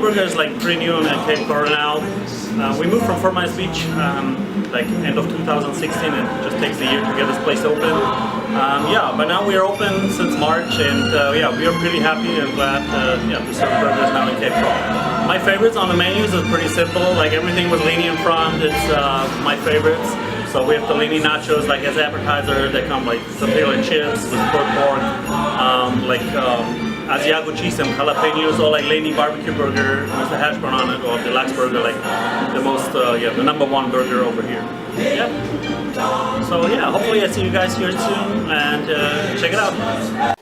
burger is like pretty new in Cape Coral now. We moved from Fort Myers Beach like end of 2016. It just takes a year to get this place open. Yeah, but now we are open since March, and yeah, we are pretty happy and glad yeah, to serve burgers now in Cape Coral. My favorites on the menus is pretty simple. Like everything with LEHNE in front, it's my favorites. So we have the LEHNE nachos like as appetizer. They come like potato and chips with pork, Asiago cheese and jalapenos, or like LEHNE barbecue burger with the hash brown on it, or deluxe burger, like the most, yeah, the #1 burger over here. Yep. So yeah, hopefully I see you guys here soon, and check it out.